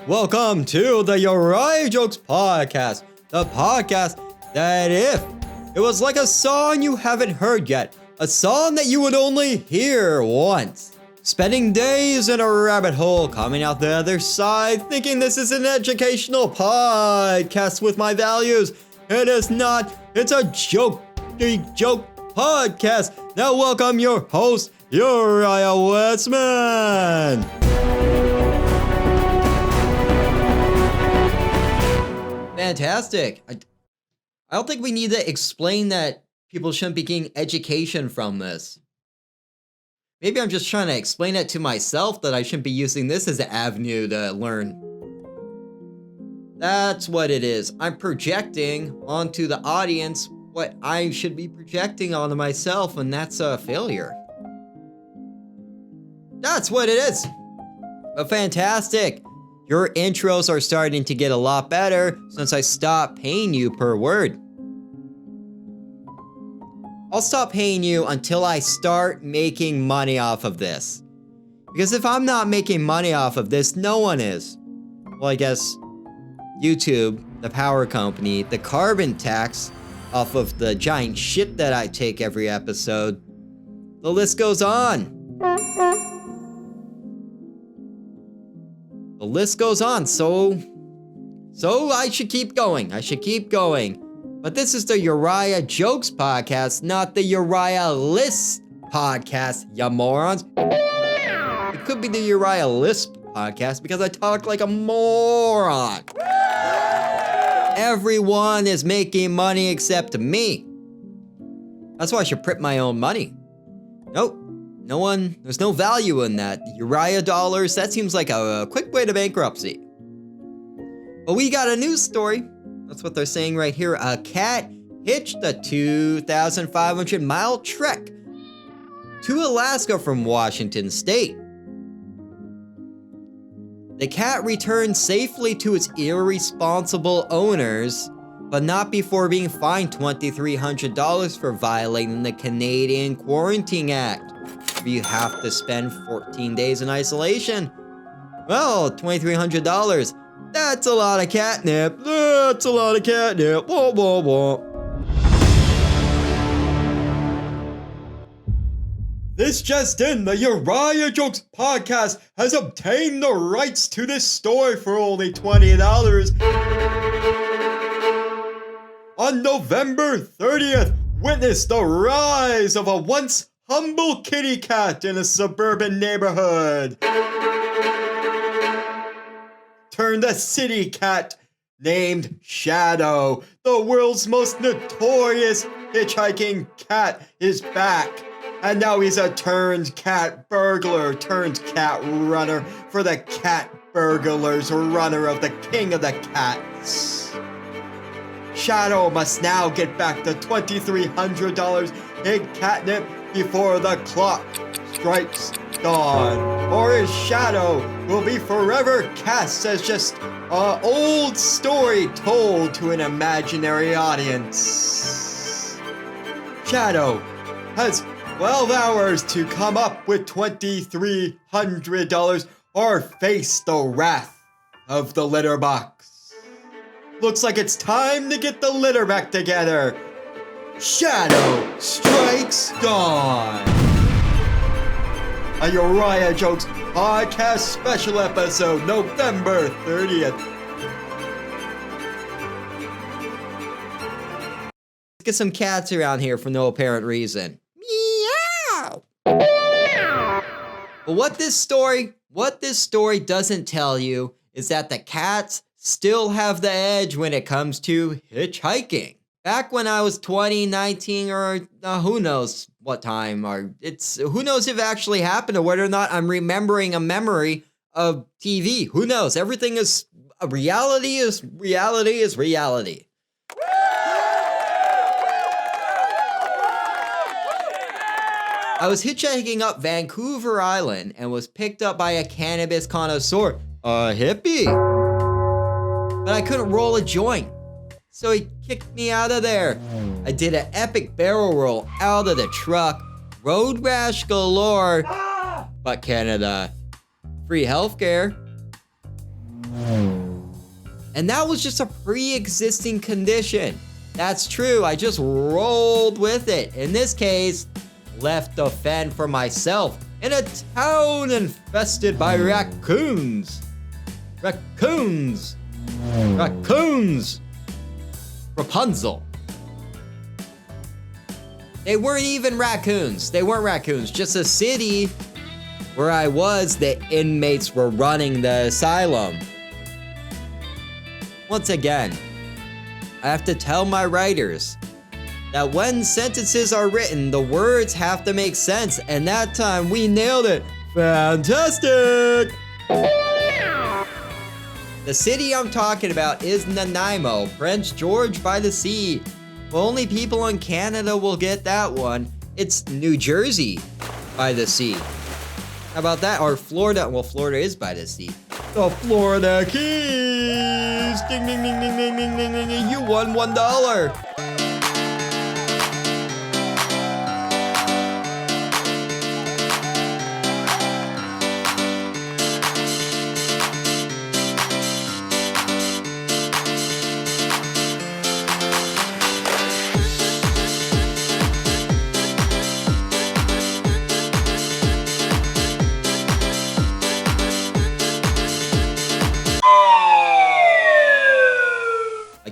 Welcome to the Uriah Jokes Podcast, the podcast that if it was like a song you haven't heard yet, a song that you would only hear once, spending days in a rabbit hole, coming out the other side, thinking this is an educational podcast with my values. It is not. It's a joke podcast. Now welcome your host, Uriah Wesman. Fantastic. I don't think we need to explain that people shouldn't be getting education from this. Maybe I'm just trying to explain it to myself that I shouldn't be using this as an avenue to learn. That's what it is. I'm projecting onto the audience what I should be projecting onto myself, and that's a failure. That's what it is. But fantastic. Your intros are starting to get a lot better since I stopped paying you per word. I'll stop paying you until I start making money off of this. Because if I'm not making money off of this, no one is. Well, I guess YouTube, the power company, the carbon tax off of the giant shit that I take every episode. The list goes on. The list goes on, so I should keep going. But this is the Uriah Jokes Podcast, not the Uriah List Podcast, ya morons. It could be the Uriah Lisp Podcast because I talk like a moron. Everyone is making money except me. That's why I should print my own money. Nope. No one, there's no value in that. Uriah dollars, that seems like a quick way to bankruptcy. But we got a news story. That's what they're saying right here. A cat hitched a 2,500-mile trek to Alaska from Washington State. The cat returned safely to its irresponsible owners, but not before being fined $2,300 for violating the Canadian Quarantine Act. You have to spend 14 days in isolation. Well, $2,300. That's a lot of catnip. That's a lot of catnip. Whoa, whoa, whoa. This just in, the Uriah Jokes Podcast has obtained the rights to this story for only $20. On November 30th, witness the rise of a once humble kitty cat in a suburban neighborhood turned a city cat named Shadow. The world's most notorious hitchhiking cat is back. And now he's a turned cat burglar, turned cat runner for the cat burglars, runner of the king of the cats. Shadow must now get back the $2,300 in catnip before the clock strikes dawn, or his shadow will be forever cast as just an old story told to an imaginary audience. Shadow has 12 hours to come up with $2,300 or face the wrath of the litter box. Looks like it's time to get the litter back together. Shadow strikes dawn. A Uriah Jokes Podcast special episode, November 30th. Let's get some cats around here for no apparent reason. Meow. But what this story doesn't tell you is that the cats still have the edge when it comes to hitchhiking. Back when I was 20, 19, or who knows what time, or who knows if it actually happened or whether or not I'm remembering a memory of TV. Who knows? Everything is reality is reality. I was hitchhiking up Vancouver Island and was picked up by a cannabis connoisseur, a hippie. But I couldn't roll a joint. So he kicked me out of there. I did an epic barrel roll out of the truck, road rash galore, but Canada, free healthcare. And that was just a pre-existing condition. That's true, I just rolled with it. In this case, left to fend for myself in a town infested by raccoons. Raccoons! Raccoons! Rapunzel. They weren't even raccoons. They weren't raccoons. Just a city where I was, the inmates were running the asylum. Once again, I have to tell my writers that when sentences are written, the words have to make sense. And that time we nailed it. Fantastic! The city I'm talking about is Nanaimo, Prince George by the Sea. Well, only people in Canada will get that one. It's New Jersey by the sea. How about that? Or Florida. Well, Florida is by the sea. The Florida Keys! Ding, ding, ding, ding, ding, ding, ding, ding. You won $1.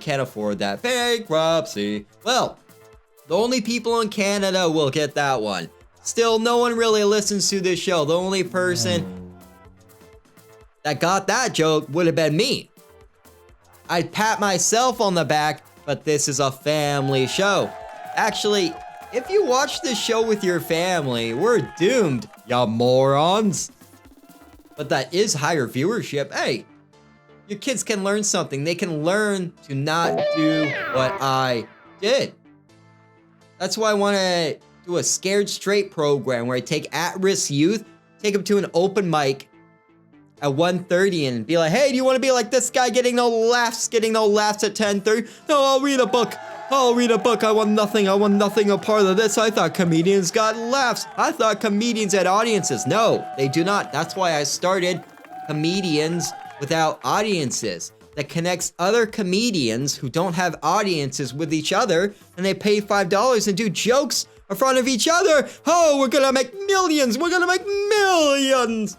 Can't afford that. Bankruptcy. Well, the only people in Canada will get that one. Still, no one really listens to this show. The only person that got that joke would have been me. I'd pat myself on the back, but this is a family show. Actually, if you watch this show with your family, we're doomed, ya morons. But that is higher viewership. Hey, your kids can learn something. They can learn to not do what I did. That's why I want to do a Scared Straight program where I take at-risk youth, take them to an open mic at 1:30 and be like, hey, do you want to be like this guy getting no laughs at 10:30? No, I'll read a book. I'll read a book. I want nothing. I want nothing a part of this. I thought comedians got laughs. I thought comedians had audiences. No, they do not. That's why I started Comedians Without Audiences, that connects other comedians who don't have audiences with each other, and they pay $5 and do jokes in front of each other. Oh, we're gonna make millions. We're gonna make millions.